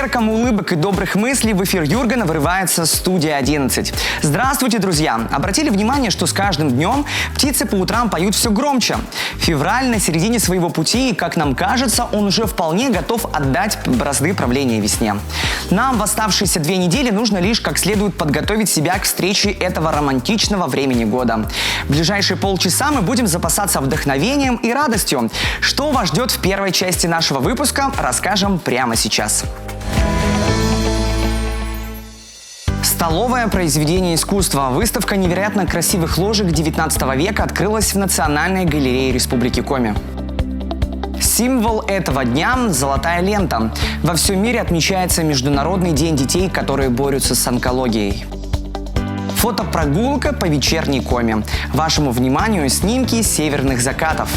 подарком улыбок и добрых мыслей в эфир Юргена вырывается студия 11. Здравствуйте, друзья! Обратили внимание, что с каждым днем птицы по утрам поют все громче. Февраль на середине своего пути, и, как нам кажется, он уже вполне готов отдать бразды правления весне. Нам в оставшиеся 2 недели нужно лишь как следует подготовить себя к встрече этого романтичного времени года. В ближайшие полчаса мы будем запасаться вдохновением и радостью. Что вас ждет в первой части нашего выпуска, расскажем прямо сейчас. Столовое произведение искусства. Выставка невероятно красивых ложек 19 века открылась в Национальной галерее Республики Коми. Символ этого дня – золотая лента. Во всем мире отмечается Международный день детей, которые борются с онкологией. Фотопрогулка по вечерней Коми. Вашему вниманию снимки северных закатов.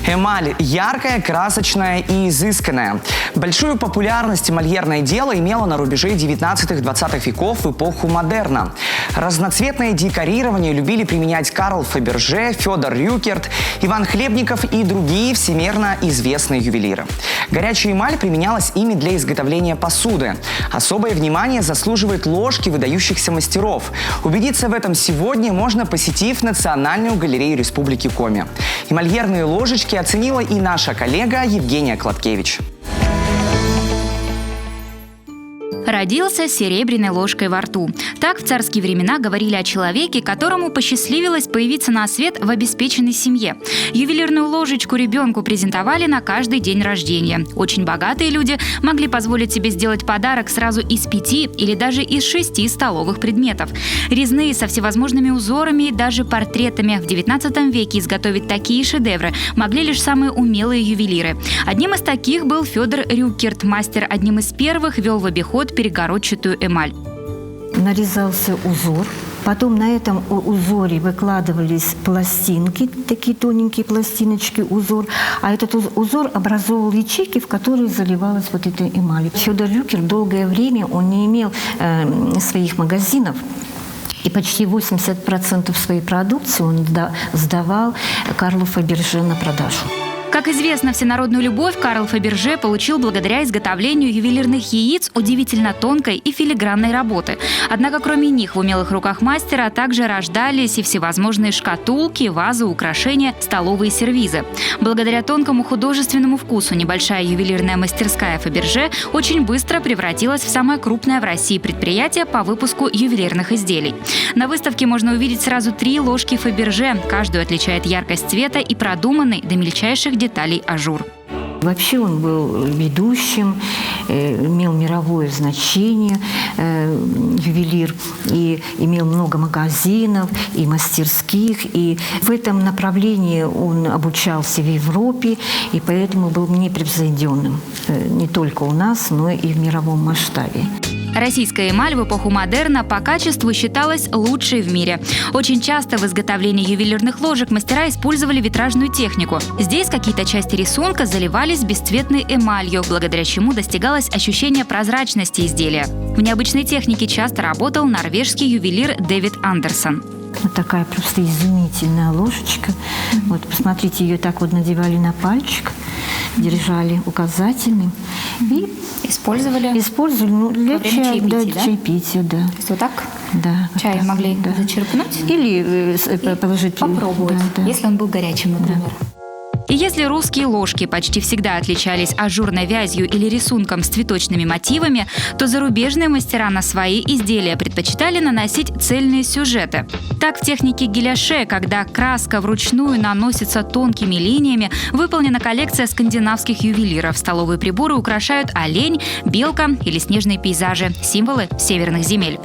Эмаль – яркая, красочная и изысканная. Большую популярность эмальерное дело имело на рубеже 19-20 веков в эпоху модерна. Разноцветное декорирование любили применять Карл Фаберже, Федор Рюкерт, Иван Хлебников и другие всемирно известные ювелиры. Горячая эмаль применялась ими для изготовления посуды. Особое внимание заслуживают ложки выдающихся мастеров. Убедиться в этом сегодня можно, посетив Национальную галерею Республики Коми. Эмальерные ложечки оценила и наша коллега Евгения Кладкевич. Родился с серебряной ложкой во рту. Так в царские времена говорили о человеке, которому посчастливилось появиться на свет в обеспеченной семье. Ювелирную ложечку ребенку презентовали на каждый день рождения. Очень богатые люди могли позволить себе сделать подарок сразу из 5 или даже из 6 столовых предметов. Резные со всевозможными узорами и даже портретами. В 19 веке изготовить такие шедевры могли лишь самые умелые ювелиры. Одним из таких был Федор Рюкерт. Мастер одним из первых вел в обиход перегородчатую эмаль. Нарезался узор. Потом на этом узоре выкладывались пластинки, такие тоненькие пластиночки, узор. А этот узор образовывал ячейки, в которые заливалась вот эта эмаль. Федор Рюкерт долгое время он не имел своих магазинов. И почти 80% своей продукции он сдавал Карлу Фаберже на продажу. Как известно, всенародную любовь Карл Фаберже получил благодаря изготовлению ювелирных яиц удивительно тонкой и филигранной работы. Однако кроме них в умелых руках мастера также рождались и всевозможные шкатулки, вазы, украшения, столовые сервизы. Благодаря тонкому художественному вкусу небольшая ювелирная мастерская Фаберже очень быстро превратилась в самое крупное в России предприятие по выпуску ювелирных изделий. На выставке можно увидеть сразу 3 ложки Фаберже. Каждую отличает яркость цвета и продуманный до мельчайших деталей ажур. Вообще он был ведущим, имел мировое значение, ювелир, и имел много магазинов и мастерских. И в этом направлении он обучался в Европе, и поэтому был непревзойденным не только у нас, но и в мировом масштабе. Российская эмаль в эпоху модерна по качеству считалась лучшей в мире. Очень часто в изготовлении ювелирных ложек мастера использовали витражную технику. Здесь какие-то части рисунка заливались бесцветной эмалью, благодаря чему достигалось ощущение прозрачности изделия. В необычной технике часто работал норвежский ювелир Дэвид Андерсон. Вот такая просто изумительная ложечка. Вот посмотрите, ее так вот надевали на пальчик, держали указательным и использовали для чая, да, чаепития, да. То есть вот так? Да. Чай вот так, могли зачерпнуть? Или положить. Попробовать, если он был горячим, например. И если русские ложки почти всегда отличались ажурной вязью или рисунком с цветочными мотивами, то зарубежные мастера на свои изделия предпочитали наносить цельные сюжеты. Так в технике геляше, когда краска вручную наносится тонкими линиями, выполнена коллекция скандинавских ювелиров. Столовые приборы украшают олень, белка или снежные пейзажи – символы северных земель.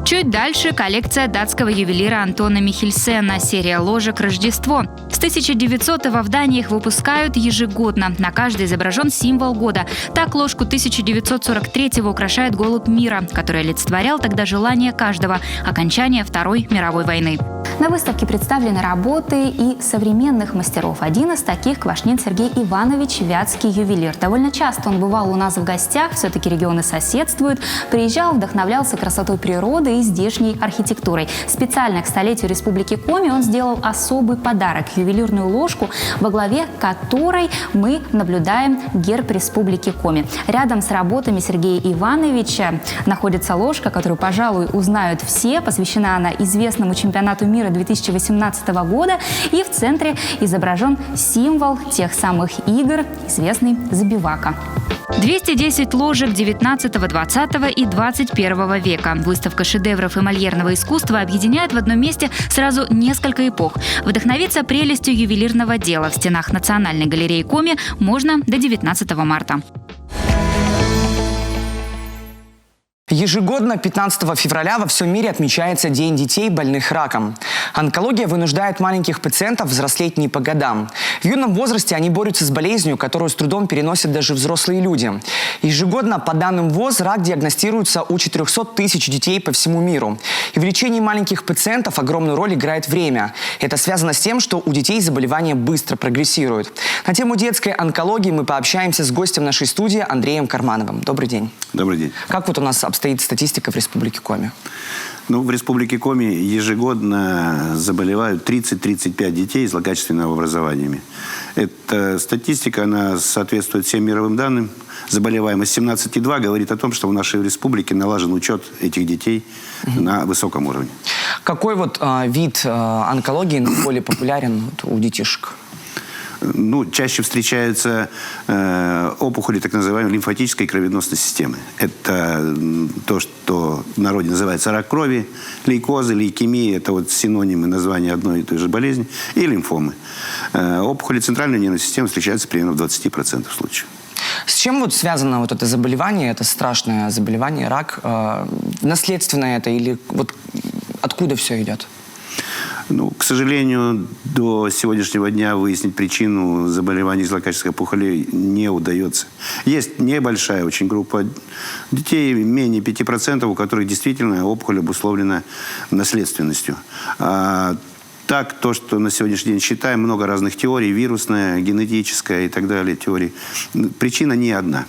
Чуть дальше коллекция датского ювелира Антона Михельсена, серия ложек «Рождество». С 1900-го в Дании их выпускают ежегодно. На каждой изображен символ года. Так ложку 1943-го украшает голубь мира, который олицетворял тогда желание каждого – окончания Второй мировой войны. На выставке представлены работы и современных мастеров. Один из таких – Квашнин Сергей Иванович, вятский ювелир. Довольно часто он бывал у нас в гостях, все-таки регионы соседствуют. Приезжал, вдохновлялся красотой природы и здешней архитектурой. Специально к столетию Республики Коми он сделал особый подарок – ювелирную ложку, во главе которой мы наблюдаем герб Республики Коми. Рядом с работами Сергея Ивановича находится ложка, которую, пожалуй, узнают все. Посвящена она известному чемпионату мира 2018 года. И в центре изображен символ тех самых игр, известный забивака. 210 ложек 19, 20 и 21 века. Выставка шедевров эмальерного искусства объединяет в одном месте сразу несколько эпох. Вдохновиться прелестью ювелирного дела в стенах Национальной галереи Коми можно до 19 марта. Ежегодно 15 февраля во всем мире отмечается День детей, больных раком. Онкология вынуждает маленьких пациентов взрослеть не по годам. В юном возрасте они борются с болезнью, которую с трудом переносят даже взрослые люди. Ежегодно, по данным ВОЗ, рак диагностируется у 400 тысяч детей по всему миру. И в лечении маленьких пациентов огромную роль играет время. Это связано с тем, что у детей заболевания быстро прогрессируют. На тему детской онкологии мы пообщаемся с гостем нашей студии Андреем Кармановым. Добрый день. Добрый день. Как вот у нас обстоит статистика в Республике Коми? Ну, в Республике Коми ежегодно заболевают 30-35 детей злокачественного образования. Эта статистика, она соответствует всем мировым данным. Заболеваемость 17,2 говорит о том, что в нашей республике налажен учет этих детей на высоком уровне. Какой вот вид онкологии наиболее популярен у детишек? Ну, чаще встречаются опухоли так называемой лимфатической и кровеносной системы. Это то, что в народе называется рак крови, лейкозы, лейкемия. Это вот синонимы названия одной и той же болезни. И лимфомы. Опухоли центральной нервной системы встречаются примерно в 20% случаев. С чем вот связано вот это заболевание, это страшное заболевание, рак? Наследственное это или вот откуда все идет? Ну, к сожалению, до сегодняшнего дня выяснить причину заболеваний злокачественных опухолей не удается. Есть небольшая очень группа детей, менее 5%, у которых действительно опухоль обусловлена наследственностью. Так, то, что на сегодняшний день считаем, много разных теорий, вирусная, генетическая и так далее, теории. Причина не одна.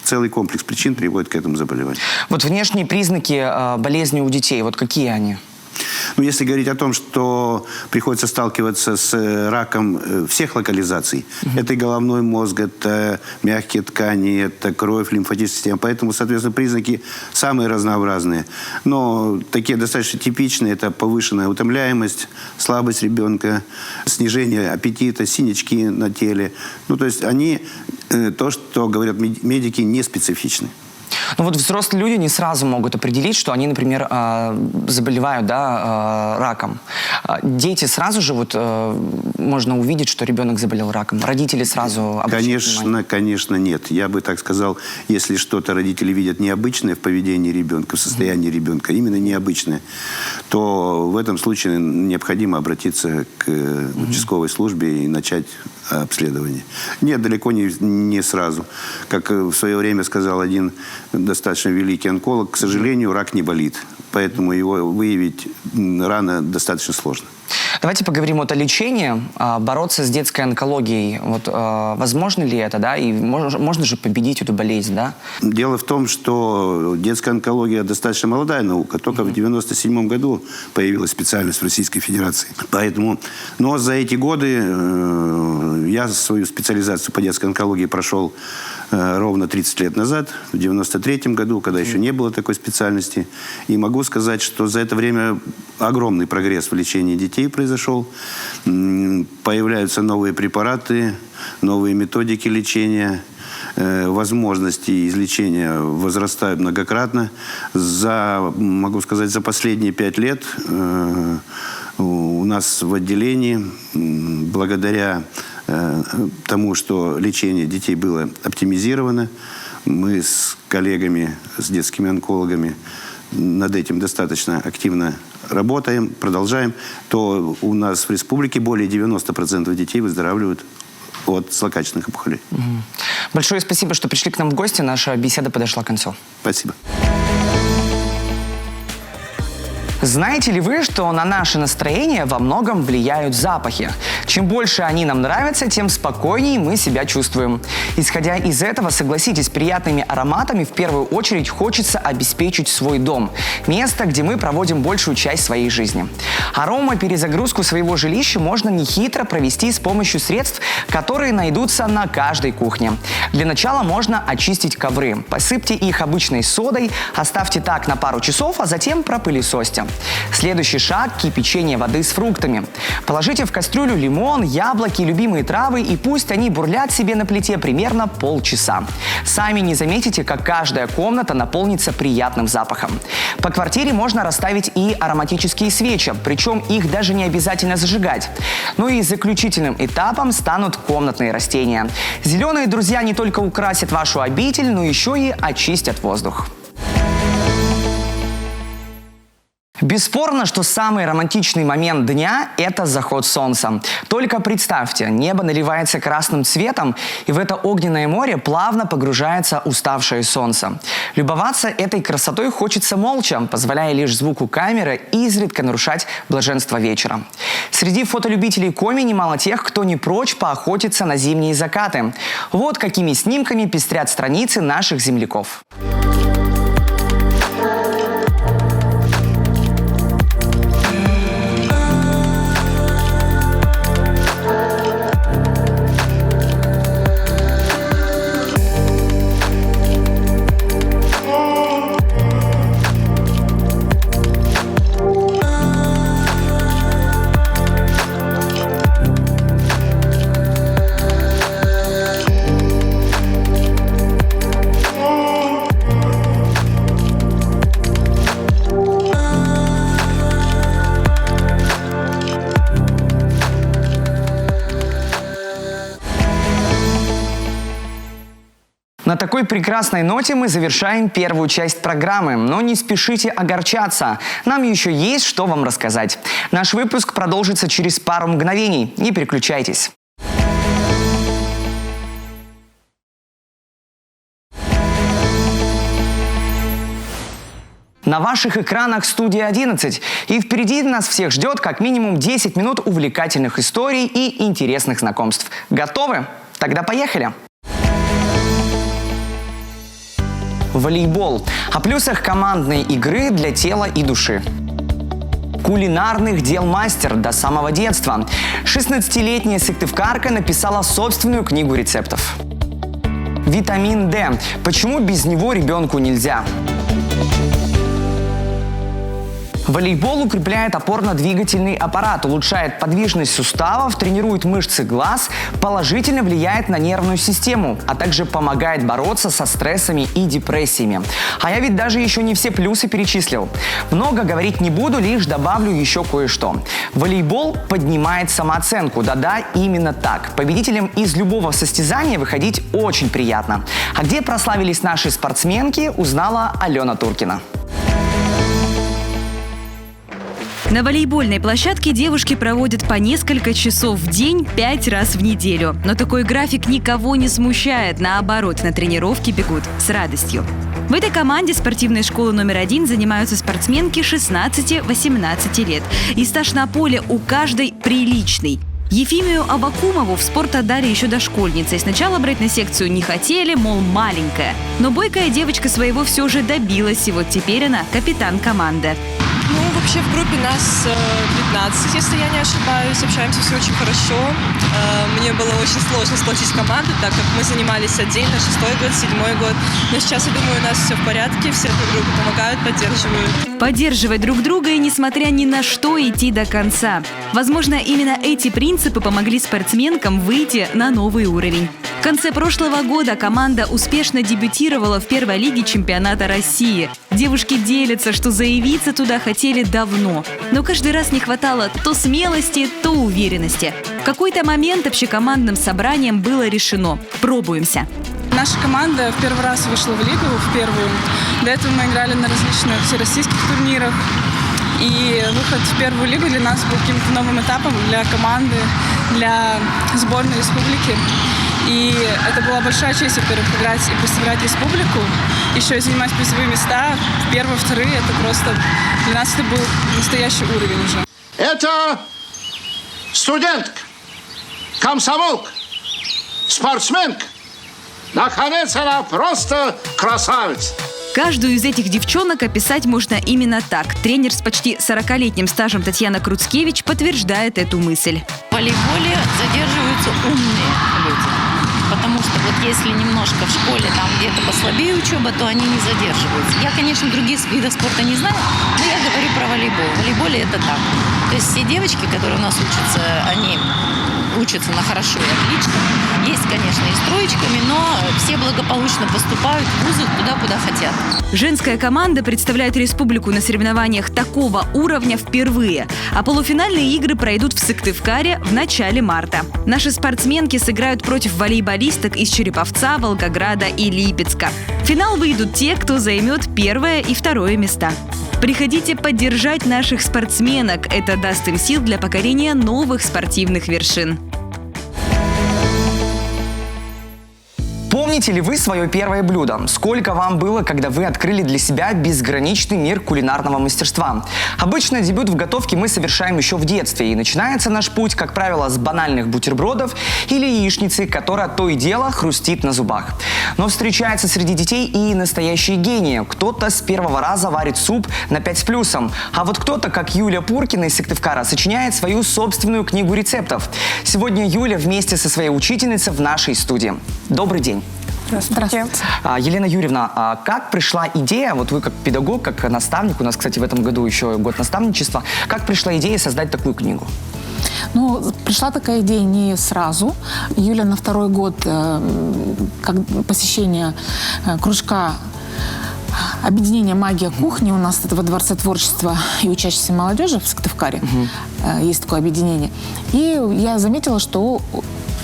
Целый комплекс причин приводит к этому заболеванию. Вот внешние признаки болезни у детей, вот какие они? Ну, если говорить о том, что приходится сталкиваться с раком всех локализаций, это и головной мозг, это мягкие ткани, это кровь, лимфатическая система. Поэтому, соответственно, признаки самые разнообразные. Но такие достаточно типичные – это повышенная утомляемость, слабость ребенка, снижение аппетита, синячки на теле. Ну, то есть они, то, что говорят медики, не специфичны. Ну вот взрослые люди не сразу могут определить, что они, например, заболевают раком. Дети сразу же вот можно увидеть, что ребенок заболел раком. Родители сразу обращают внимание? Конечно, нет. Я бы так сказал, если что-то родители видят необычное в поведении ребенка, в состоянии ребенка, именно необычное, то в этом случае необходимо обратиться к участковой службе и начать обследование. Нет, далеко не сразу. Как в свое время сказал один достаточно великий онколог, к сожалению, рак не болит. Поэтому его выявить рано достаточно сложно. Давайте поговорим вот о лечении. Бороться с детской онкологией. Вот, возможно ли это, да? И можно же победить эту болезнь, да? Дело в том, что детская онкология достаточно молодая наука. Только в 1997 году появилась специальность в Российской Федерации. Поэтому, но за эти годы я свою специализацию по детской онкологии прошел ровно 30 лет назад, в 1993 году, когда еще не было такой специальности. И могу сказать, что за это время огромный прогресс в лечении детей произошел. Появляются новые препараты, новые методики лечения. Возможности излечения возрастают многократно. Могу сказать, за последние 5 лет у нас в отделении, благодаря тому, что лечение детей было оптимизировано, мы с коллегами, с детскими онкологами над этим достаточно активно работаем, продолжаем, то у нас в республике более 90% детей выздоравливают от злокачественных опухолей. Большое спасибо, что пришли к нам в гости. Наша беседа подошла к концу. Спасибо. Знаете ли вы, что на наше настроение во многом влияют запахи? Чем больше они нам нравятся, тем спокойнее мы себя чувствуем. Исходя из этого, согласитесь, приятными ароматами в первую очередь хочется обеспечить свой дом. Место, где мы проводим большую часть своей жизни. Аромаперезагрузку своего жилища можно нехитро провести с помощью средств, которые найдутся на каждой кухне. Для начала можно очистить ковры. Посыпьте их обычной содой, оставьте так на пару часов, а затем пропылесосьте. Следующий шаг – кипячение воды с фруктами. Положите в кастрюлю лимон, яблоки, любимые травы и пусть они бурлят себе на плите примерно полчаса. Сами не заметите, как каждая комната наполнится приятным запахом. По квартире можно расставить и ароматические свечи, причем их даже не обязательно зажигать. Ну и заключительным этапом станут комнатные растения. Зеленые друзья не только украсят вашу обитель, но еще и очистят воздух. Бесспорно, что самый романтичный момент дня – это заход солнца. Только представьте, небо наливается красным цветом, и в это огненное море плавно погружается уставшее солнце. Любоваться этой красотой хочется молча, позволяя лишь звуку камеры изредка нарушать блаженство вечера. Среди фотолюбителей Коми немало тех, кто не прочь поохотиться на зимние закаты. Вот какими снимками пестрят страницы наших земляков. На такой прекрасной ноте мы завершаем первую часть программы. Но не спешите огорчаться. Нам еще есть что вам рассказать. Наш выпуск продолжится через пару мгновений. Не переключайтесь. На ваших экранах «Студия 11». И впереди нас всех ждет как минимум 10 минут увлекательных историй и интересных знакомств. Готовы? Тогда поехали! Волейбол. О плюсах командной игры для тела и души. Кулинарных дел мастер до самого детства. 16-летняя сыктывкарка написала собственную книгу рецептов. Витамин D. Почему без него ребенку нельзя? Волейбол укрепляет опорно-двигательный аппарат, улучшает подвижность суставов, тренирует мышцы глаз, положительно влияет на нервную систему, а также помогает бороться со стрессами и депрессиями. А я ведь даже еще не все плюсы перечислил. Много говорить не буду, лишь добавлю еще кое-что. Волейбол поднимает самооценку. Да-да, именно так. Победителям из любого состязания выходить очень приятно. А где прославились наши спортсменки, узнала Алена Туркина. На волейбольной площадке девушки проводят по несколько часов в день 5 раз в неделю. Но такой график никого не смущает. Наоборот, на тренировки бегут с радостью. В этой команде спортивной школы номер 1 занимаются спортсменки 16-18 лет. И стаж на поле у каждой приличный. Ефимию Авакумову в спорт отдали еще дошкольницей. Сначала брать на секцию не хотели, мол, маленькая. Но бойкая девочка своего все же добилась, и вот теперь она капитан команды. Ну, вообще в группе нас 15, если я не ошибаюсь. Общаемся все очень хорошо. Мне было очень сложно сплотить команду, так как мы занимались отдельно 6-й год, 7-й год. Но сейчас, я думаю, у нас все в порядке, все друг другу помогают, поддерживают. Поддерживать друг друга и, несмотря ни на что, идти до конца. Возможно, именно эти принципы помогли спортсменкам выйти на новый уровень. В конце прошлого года команда успешно дебютировала в первой лиге чемпионата России. Девушки делятся, что заявиться туда хотели давно. Но каждый раз не хватало то смелости, то уверенности. В какой-то момент общекомандным собранием было решено – пробуемся. Наша команда в первый раз вышла в лигу, в первую. До этого мы играли на различных всероссийских турнирах. И выход в первую лигу для нас был каким-то новым этапом для команды, для сборной республики. И это была большая честь, во-первых, играть и представлять республику. Еще и занимать призовые места. Первые, вторые. Это просто для нас это был настоящий уровень уже. Это студентка, комсомолка, спортсменка. Наконец, она просто красавица. Каждую из этих девчонок описать можно именно так. Тренер с почти 40-летним стажем Татьяна Круцкевич подтверждает эту мысль. В волейболе задерживаются умные люди. Потому что вот если немножко в школе там где-то послабее учеба, то они не задерживаются. Я, конечно, других видов спорта не знаю, но я говорю про волейбол. В волейболе это так. То есть все девочки, которые у нас учатся, они учатся на хорошо и отлично. Есть, конечно, и с троечками, но все благополучно поступают в вузы туда, куда хотят. Женская команда представляет республику на соревнованиях такого уровня впервые. А полуфинальные игры пройдут в Сыктывкаре в начале марта. Наши спортсменки сыграют против волейболисток из Череповца, Волгограда и Липецка. В финал выйдут те, кто займет первое и второе места. Приходите поддержать наших спортсменок. Это даст им сил для покорения новых спортивных вершин. Помните ли вы свое первое блюдо? Сколько вам было, когда вы открыли для себя безграничный мир кулинарного мастерства? Обычно дебют в готовке мы совершаем еще в детстве, и начинается наш путь, как правило, с банальных бутербродов или яичницы, которая то и дело хрустит на зубах. Но встречаются среди детей и настоящие гении. Кто-то с первого раза варит суп на 5 с плюсом, а вот кто-то, как Юля Пуркина из Сыктывкара, сочиняет свою собственную книгу рецептов. Сегодня Юля вместе со своей учительницей в нашей студии. Добрый день. Здравствуйте. Елена Юрьевна, как пришла идея, вот вы как педагог, как наставник, у нас, кстати, в этом году еще год наставничества, как пришла идея создать такую книгу? Ну, пришла такая идея не сразу. Юля на второй год посещения кружка объединения «Магия кухни», у нас это во Дворце творчества и учащейся молодежи в Сыктывкаре, есть такое объединение. И я заметила, что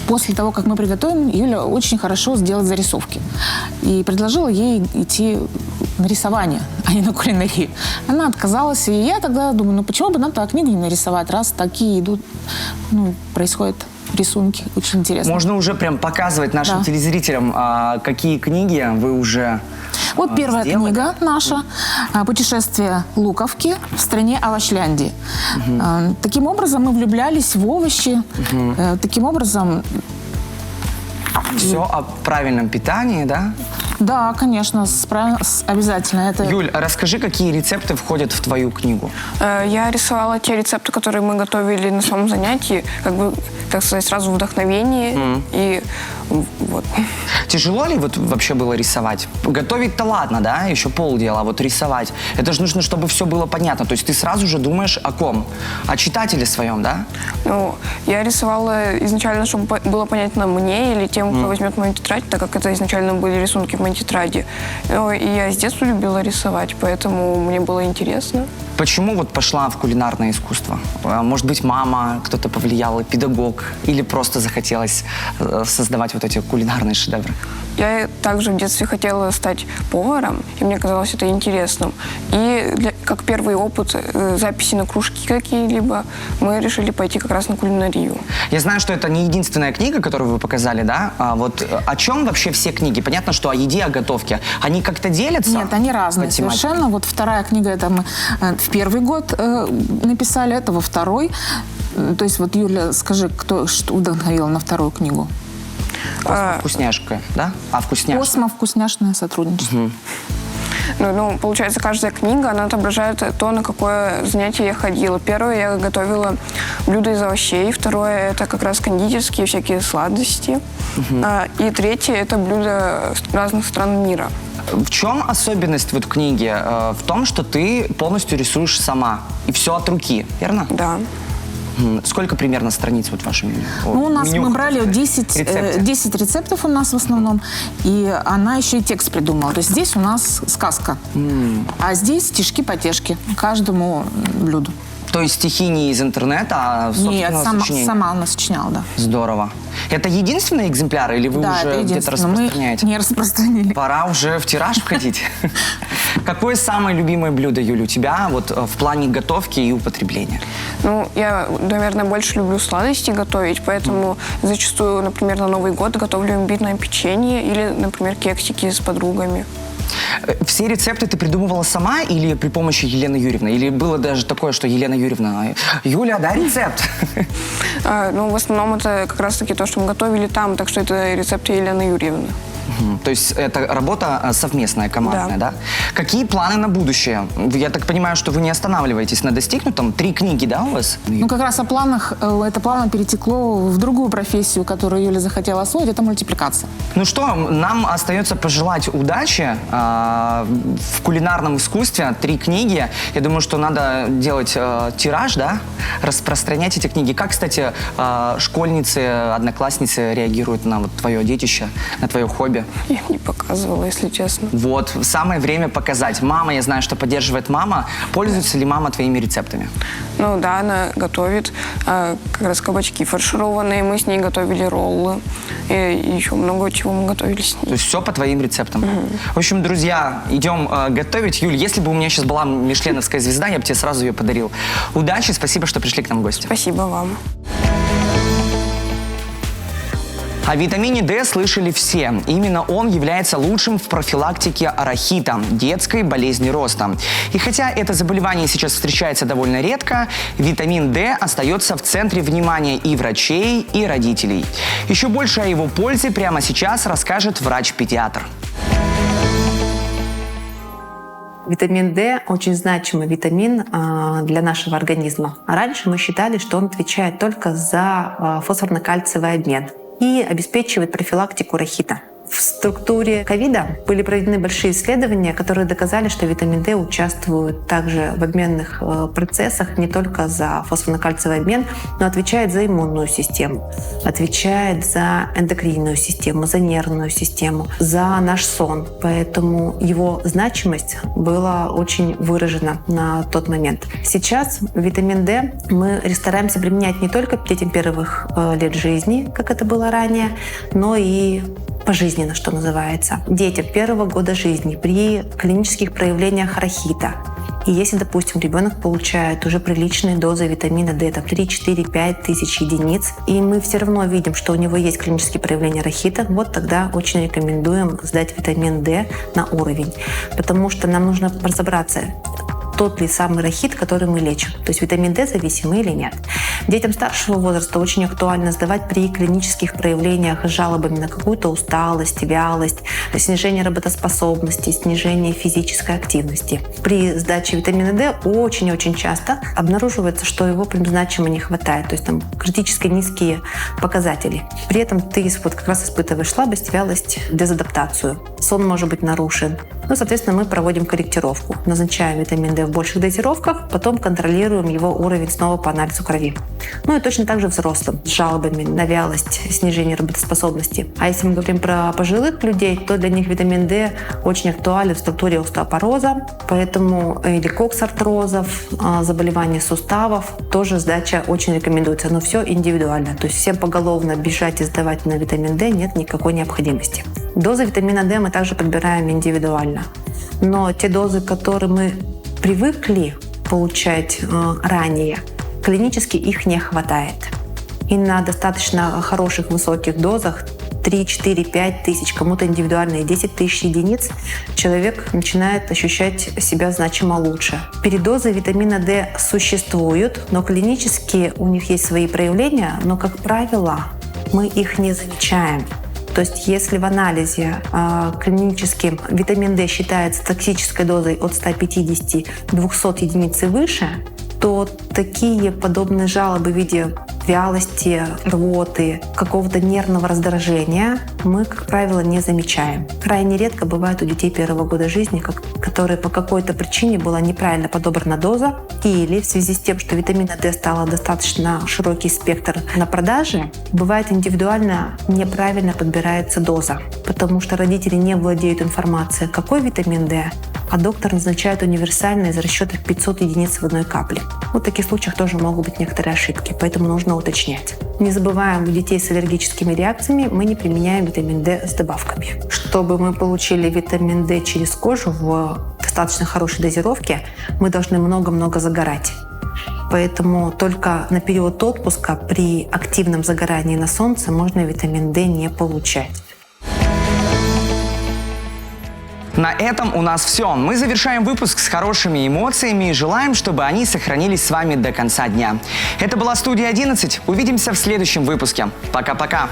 после того, как мы приготовим, Юля очень хорошо сделает зарисовки. И предложила ей идти на рисование, а не на кулинарию. Она отказалась, и я тогда думаю, ну почему бы нам так книгу не нарисовать, раз такие идут, происходят рисунки, очень интересно. Можно уже прям показывать нашим телезрителям, какие книги вы уже Вот первая книга наша «Путешествие Луковки в стране Овощляндии». Таким образом мы влюблялись в овощи, таким образом... Все о правильном питании, да? Да, конечно, обязательно. Это... Юль, расскажи, какие рецепты входят в твою книгу? Я рисовала те рецепты, которые мы готовили на самом занятии, как бы, так сказать, сразу вдохновение и вот. Тяжело ли вот вообще было рисовать? Готовить-то ладно, да, еще полдела, а вот рисовать, это же нужно, чтобы все было понятно. То есть ты сразу же думаешь о ком? О читателе своем, да? Ну, я рисовала изначально, чтобы было понятно мне или тем, кто возьмет мою тетрадь, так как это изначально были рисунки в моей тетради. Ну, и я с детства любила рисовать, поэтому мне было интересно. Почему вот пошла в кулинарное искусство? Может быть, мама, кто-то повлиял, педагог, или просто захотелось создавать вот эти кулинарные шедевры? Я также в детстве хотела стать поваром, и мне казалось это интересным. И как первый опыт записи на кружки какие-либо, мы решили пойти как раз на кулинарию. Я знаю, что это не единственная книга, которую вы показали, да? Вот о чем вообще все книги? Понятно, что о еде, о готовке. Они как-то делятся? Нет, они разные совершенно. Вот вторая книга, это мы в первый год написали, это во второй. То есть вот, Юля, скажи, что вдохновила на вторую книгу? Космо-вкусняшка, да? А вкусняшка? Космо-вкусняшное сотрудничество. Ну, получается, каждая книга, она отображает то, на какое занятие я ходила. Первое, я готовила блюда из овощей. Второе, это как раз кондитерские всякие сладости. И третье, это блюда разных стран мира. В чем особенность вот книги? В том, что ты полностью рисуешь сама. И все от руки, верно? Да. Сколько примерно страниц вот в вашем меню? Ну, у нас мы брали 10 рецептов у нас в основном, и она еще и текст придумала. То есть здесь у нас сказка, а здесь стишки-потешки каждому блюду. То есть стихи не из интернета, а собственного сочинения? Нет, сама она сочиняла, да. Здорово. Это единственный экземпляр или вы уже где-то распространяете? Мы не распространили. Пора уже в тираж входить. Какое самое любимое блюдо, Юля, у тебя вот в плане готовки и употребления? Ну, я, наверное, больше люблю сладости готовить, поэтому зачастую, например, на Новый год готовлю имбирное печенье или, например, кексики с подругами. Все рецепты ты придумывала сама или при помощи Елены Юрьевны? Или было даже такое, что Елена Юрьевна: Юля, дай рецепт? Ну, в основном это как раз-таки то, что мы готовили там, так что это рецепты Елены Юрьевны. То есть это работа совместная, командная, да? Какие планы на будущее? Я так понимаю, что вы не останавливаетесь на достигнутом. 3 книги, да, у вас? Ну, как раз о планах, это плавно перетекло в другую профессию, которую Юля захотела освоить, это мультипликация. Ну что, нам остается пожелать удачи в кулинарном искусстве. 3 книги. Я думаю, что надо делать тираж, да? Распространять эти книги. Как, кстати, школьницы, одноклассницы реагируют на вот твое детище, на твое хобби? Я не показывала, если честно. Вот, самое время показать. Мама, я знаю, что поддерживает мама. Пользуется ли мама твоими рецептами? Ну да, она готовит как раз кабачки фаршированные. Мы с ней готовили роллы. И еще много чего мы готовили с ней. То есть все по твоим рецептам. В общем, друзья, идем готовить. Юль, если бы у меня сейчас была мишленовская звезда, я бы тебе сразу ее подарил. Удачи, спасибо, что пришли к нам в гости. Спасибо вам. О витамине D слышали все. Именно он является лучшим в профилактике рахита, детской болезни роста. И хотя это заболевание сейчас встречается довольно редко, витамин D остается в центре внимания и врачей, и родителей. Еще больше о его пользе прямо сейчас расскажет врач-педиатр. Витамин D – очень значимый витамин для нашего организма. Раньше мы считали, что он отвечает только за фосфорно-кальциевый обмен и обеспечивает профилактику рахита. В структуре ковида были проведены большие исследования, которые доказали, что витамин D участвует также в обменных процессах не только за фосфорно-кальциевый обмен, но отвечает за иммунную систему, отвечает за эндокринную систему, за нервную систему, за наш сон. Поэтому его значимость была очень выражена на тот момент. Сейчас витамин D мы стараемся применять не только детям первых лет жизни, как это было ранее, но и пожизненно, что называется. Детям первого года жизни при клинических проявлениях рахита. И если, допустим, ребенок получает уже приличные дозы витамина D, там 3, 4, 5 тысяч единиц, и мы все равно видим, что у него есть клинические проявления рахита, вот тогда очень рекомендуем сдать витамин D на уровень. Потому что нам нужно разобраться, тот ли самый рахит, который мы лечим. То есть витамин D зависимый или нет. Детям старшего возраста очень актуально сдавать при клинических проявлениях с жалобами на какую-то усталость, вялость, снижение работоспособности, снижение физической активности. При сдаче витамина D очень-очень часто обнаруживается, что его прям значимо не хватает. То есть там критически низкие показатели. При этом ты вот как раз испытываешь слабость, вялость, дезадаптацию. Сон может быть нарушен. Ну, соответственно, мы проводим корректировку. Назначаем витамин D в больших дозировках, потом контролируем его уровень снова по анализу крови. Ну и точно так же взрослым, с жалобами на вялость, снижение работоспособности. А если мы говорим про пожилых людей, то для них витамин D очень актуален в структуре остеопороза, поэтому или коксартрозов, заболевания суставов, тоже сдача очень рекомендуется. Но все индивидуально. То есть всем поголовно бежать и сдавать на витамин D нет никакой необходимости. Дозы витамина D мы также подбираем индивидуально. Но те дозы, которые мы привыкли получать ранее, клинически их не хватает. И на достаточно хороших высоких дозах 3, 4, 5 тысяч, кому-то индивидуальные 10 тысяч единиц, человек начинает ощущать себя значимо лучше. Передозы витамина D существуют, но клинически у них есть свои проявления, но, как правило, мы их не замечаем. То есть если в анализе клинически витамин D считается токсической дозой от 150-200 единиц и выше, то такие подобные жалобы в виде вялости, рвоты, какого-то нервного раздражения мы, как правило, не замечаем. Крайне редко бывает у детей первого года жизни, которые по какой-то причине была неправильно подобрана доза, или в связи с тем, что витамина D стало достаточно широкий спектр на продаже, бывает индивидуально неправильно подбирается доза, потому что родители не владеют информацией, какой витамин D, а доктор назначает универсальный из расчета 500 единиц в одной капле. Вот в таких случаях тоже могут быть некоторые ошибки, поэтому нужно уточнять. Не забываем, у детей с аллергическими реакциями мы не применяем витамин D с добавками. Чтобы мы получили витамин D через кожу в достаточно достаточно хорошей дозировки, мы должны много-много загорать. Поэтому только на период отпуска при активном загорании на солнце можно витамин D не получать. На этом у нас все. Мы завершаем выпуск с хорошими эмоциями и желаем, чтобы они сохранились с вами до конца дня. Это была студия 11. Увидимся в следующем выпуске. Пока-пока.